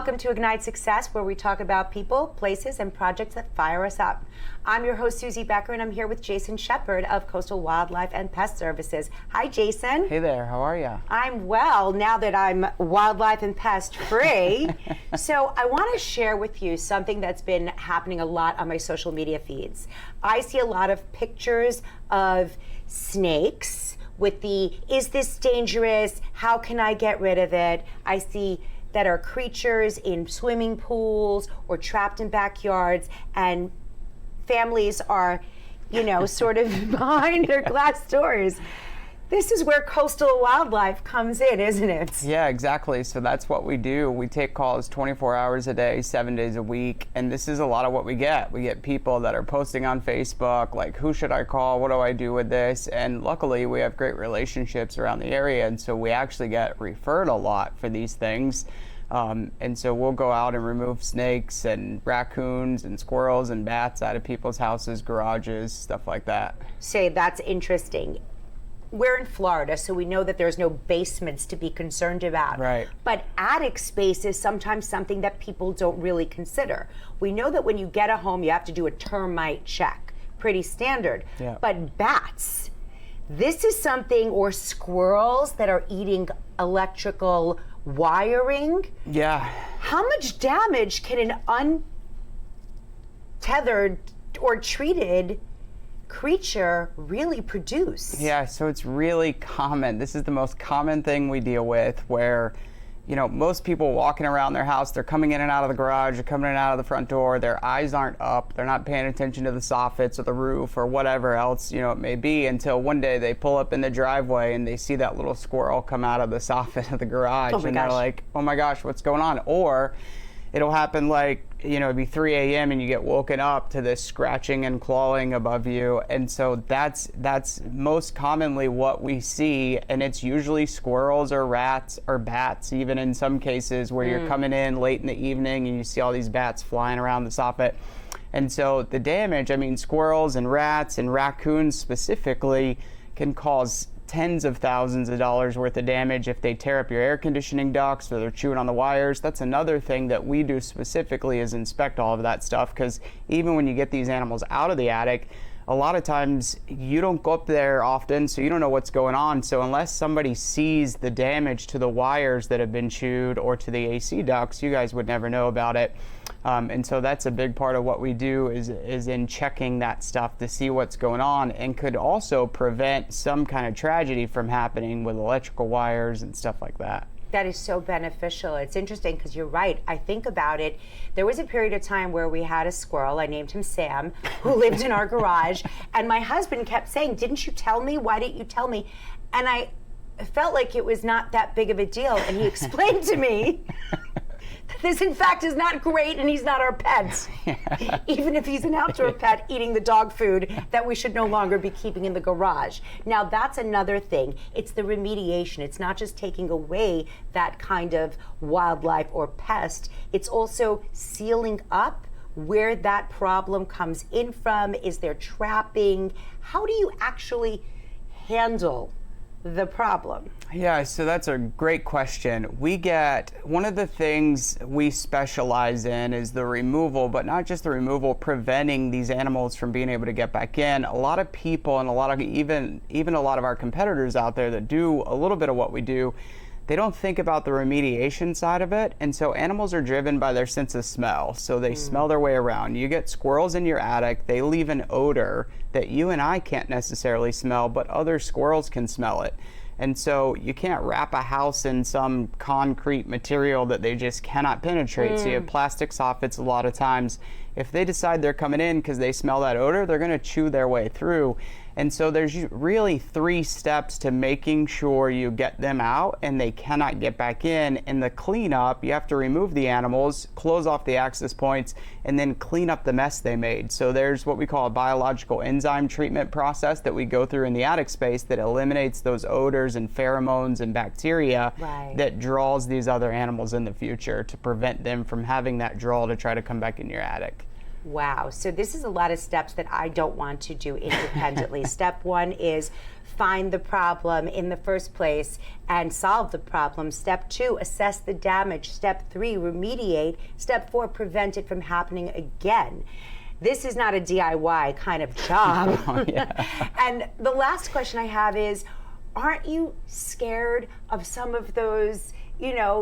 Welcome to Ignite Success, where we talk about people, places, and projects that fire us up. I'm your host, Suzie Becker, and I'm here with Jason Shepard of Coastal Wildlife and Pest Services. Hi, Jason. Hey there, how are you? I'm well, now that I'm wildlife and pest free. So I want to share with you something that's been happening a lot on my social media feeds. I see a lot of pictures of snakes with the, is this dangerous? How can I get rid of it? I see that are creatures in swimming pools or trapped in backyards, and families are, sort of behind their glass doors. This is where Coastal Wildlife comes in, isn't it? Yeah, exactly. So that's what we do. We take calls 24 hours a day, 7 days a week, and this is a lot of what we get. We get people that are posting on Facebook, like, who should I call? What do I do with this? And luckily, we have great relationships around the area, and so we actually get referred a lot for these things. And so we'll go out and remove snakes and raccoons and squirrels and bats out of people's houses, garages, stuff like that. Say, that's interesting. We're in Florida, so we know that there's no basements to be concerned about. Right. But attic space is sometimes something that people don't really consider. We know that when you get a home, you have to do a termite check. Pretty standard. Yeah. But bats, this is something, or squirrels that are eating electrical wiring. Yeah. How much damage can an untethered or treated creature really produce? Yeah, so it's really common. This is the most common thing we deal with, where most people walking around their house, they're coming in and out of the garage, they're coming in and out of the front door, their eyes aren't up, they're not paying attention to the soffits or the roof or whatever else it may be, until one day they pull up in the driveway and they see that little squirrel come out of the soffit of the garage, and they're like, oh my gosh, what's going on? Or it'll happen like, it'd be 3 a.m. and you get woken up to this scratching and clawing above you. And so that's most commonly what we see. And it's usually squirrels or rats or bats, even in some cases where you're coming in late in the evening and you see all these bats flying around the soffit. And so the damage, squirrels and rats and raccoons specifically can cause tens of thousands of dollars worth of damage if they tear up your air conditioning ducts or they're chewing on the wires. That's another thing that we do specifically, is inspect all of that stuff, because even when you get these animals out of the attic, a lot of times you don't go up there often, so you don't know what's going on. So unless somebody sees the damage to the wires that have been chewed or to the AC ducts, you guys would never know about it. And so that's a big part of what we do, is in checking that stuff to see what's going on, and could also prevent some kind of tragedy from happening with electrical wires and stuff like that. That is so beneficial. It's interesting because you're right. I think about it. There was a period of time where we had a squirrel, I named him Sam, who lived in our garage. And my husband kept saying, didn't you tell me? Why didn't you tell me? And I felt like it was not that big of a deal. And he explained to me that this, in fact, is not great, and he's not our pet. Yeah. Even if he's an outdoor pet eating the dog food that we should no longer be keeping in the garage. Now, that's another thing. It's the remediation. It's not just taking away that kind of wildlife or pest. It's also sealing up where that problem comes in from. Is there trapping? How do you actually handle the problem? Yeah, so that's a great question. One of the things we specialize in is the removal, but not just the removal, preventing these animals from being able to get back in. A lot of people, and even a lot of our competitors out there that do a little bit of what we do, they don't think about the remediation side of it. And so animals are driven by their sense of smell. So they smell their way around. You get squirrels in your attic, they leave an odor that you and I can't necessarily smell, but other squirrels can smell it. And so you can't wrap a house in some concrete material that they just cannot penetrate. So you have plastic soffits a lot of times. If they decide they're coming in because they smell that odor, they're going to chew their way through. And so there's really 3 steps to making sure you get them out and they cannot get back in. In the cleanup, you have to remove the animals, close off the access points, and then clean up the mess they made. So there's what we call a biological enzyme treatment process that we go through in the attic space that eliminates those odors and pheromones and bacteria that draws these other animals in the future, to prevent them from having that draw to try to come back in your attic. Wow. So this is a lot of steps that I don't want to do independently. Step 1 is find the problem in the first place and solve the problem. Step 2, assess the damage. Step 3, remediate. Step 4, prevent it from happening again. This is not a DIY kind of job. Oh, yeah. And the last question I have is, aren't you scared of some of those,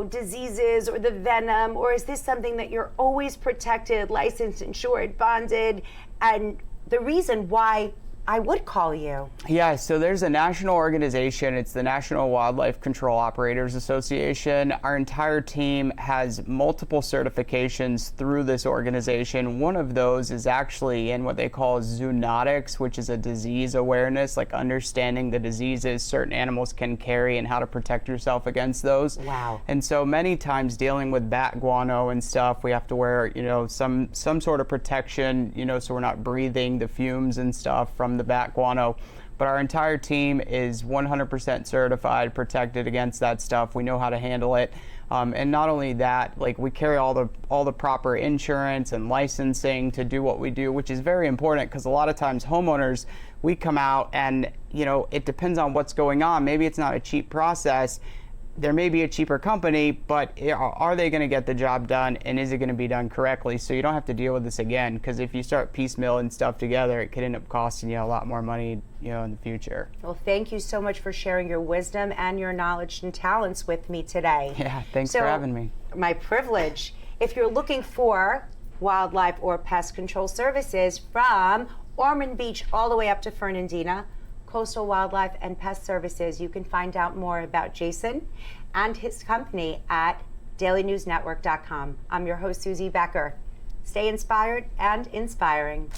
diseases or the venom, or is this something that you're always protected, licensed, insured, bonded? And the reason why I would call you. Yeah, so there's a national organization. It's the National Wildlife Control Operators Association. Our entire team has multiple certifications through this organization. One of those is actually in what they call zoonotics, which is a disease awareness, like understanding the diseases certain animals can carry and how to protect yourself against those. Wow. And so many times dealing with bat guano and stuff, we have to wear, some sort of protection, so we're not breathing the fumes and stuff from the bat guano. But our entire team is 100% certified, protected against that stuff. We know how to handle it. And not only that, like, we carry all the proper insurance and licensing to do what we do, which is very important because a lot of times homeowners, we come out and, it depends on what's going on. Maybe it's not a cheap process. There may be a cheaper company, but are they going to get the job done, and is it going to be done correctly? So you don't have to deal with this again, because if you start piecemealing stuff together, it could end up costing you a lot more money, in the future. Well, thank you so much for sharing your wisdom and your knowledge and talents with me today. Yeah, thanks for having me. My privilege. If you're looking for wildlife or pest control services from Ormond Beach all the way up to Fernandina, Coastal Wildlife and Pest Services, you can find out more about Jason and his company at dailynewsnetwork.com. I'm your host, Suzie Becker. Stay inspired and inspiring.